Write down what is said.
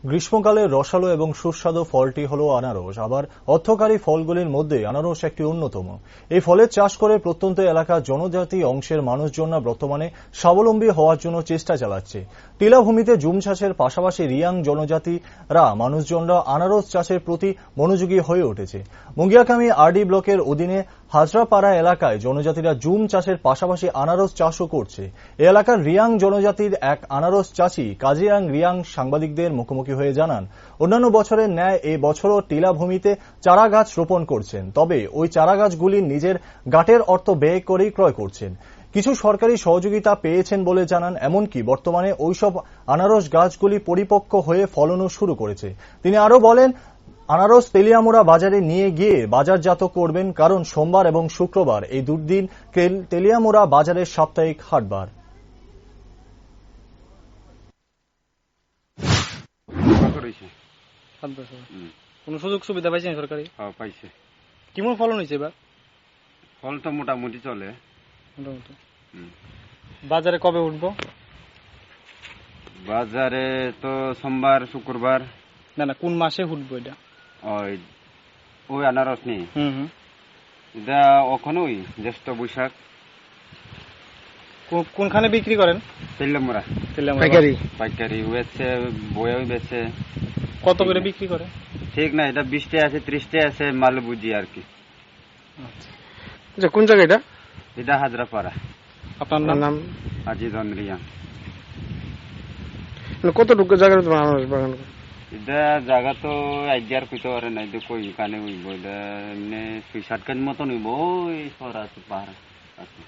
গ্রীষ্মকালে রসালো এবং সুস্বাদু ফলটি হলো আনারস। আবার অর্থকারী ফলগুলির মধ্যে আনারস একটি অন্যতম। এই ফলের চাষ করে প্রত্যন্ত এলাকার জনজাতি অংশের মানুষজনরা বর্তমানে স্বাবলম্বী হওয়ার জন্য চেষ্টা চালাচ্ছে। টিলাভূমিতে জুম চাষের পাশাপাশি রিয়াং জনজাতিরা মানুষজনরা আনারস চাষের প্রতি মনোযোগী হয়ে উঠেছে। মুঙ্গিয়াকামি আরডি ব্লকের অধীনে হাজরাপাড়া এলাকায় জনজাতিরা জুম চাষের পাশাপাশি আনারস চাষও করছে। এ এলাকার রিয়াং জনজাতির এক আনারস চাষি কাজিয়াং রিয়াং সাংবাদিকদের মুখোমুখি হয়ে জানান, অন্যান্য বছরের ন্যায় এই বছরও টিলাভূমিতে চারা গাছ রোপণ করছেন, তবে ওই চারা গাছগুলি নিজের গাটের অর্থ ব্যয় করেই ক্রয় করছেন। কিছু সরকারি সহযোগিতা পেয়েছেন বলে জানান। এমনকি বর্তমানে ওইসব আনারস গাছগুলি পরিপক্ক হয়ে ফলনও শুরু করেছে। তিনি আরো বলেন, আনারস তেলিয়ামুড়া বাজারে নিয়ে গিয়ে বাজারজাত করবেন, কারণ সোমবার এবং শুক্রবার এই দুদিন তেলিয়ামুড়া বাজারের সাপ্তাহিক হাটবার। কোন সুযোগ সুবিধা পাইছেন সরকারি? পাইছে। কেমন ফলন হয়েছে এবার? ফল তো মোটামুটি চলে। মোটামুটি। বাজারে কবে উঠবো? বাজারে তো সোমবার শুক্রবার। না, কোন মাসে উঠবো এটা? ওই আনারস নেই, এটা ওখানেই জ্যৈষ্ঠ বৈশাখ। কোনখানে বিক্রি করেন? তেলিয়ামুড়া পাইকারি বেচে, বইও বেচে। কত করে বিক্রি করে? ঠিক না, এটা 20 টাকা আছে, 30 টাকা আছে, মাল বুঝি আর কি। আচ্ছা, কোন জায়গা এটা? এটা হাজরাপাড়া। আপনার নাম? আজিজন রিয়াং। কতটুকু জায়গা আনারস বাগান? এটা জায়গা তো আইডিয়ার কইতে পারে না, এটা কই কানে হইব, এটা এমনি 6-7 কান মতন হইব। ওই সর আছে, পাহাড় আছে।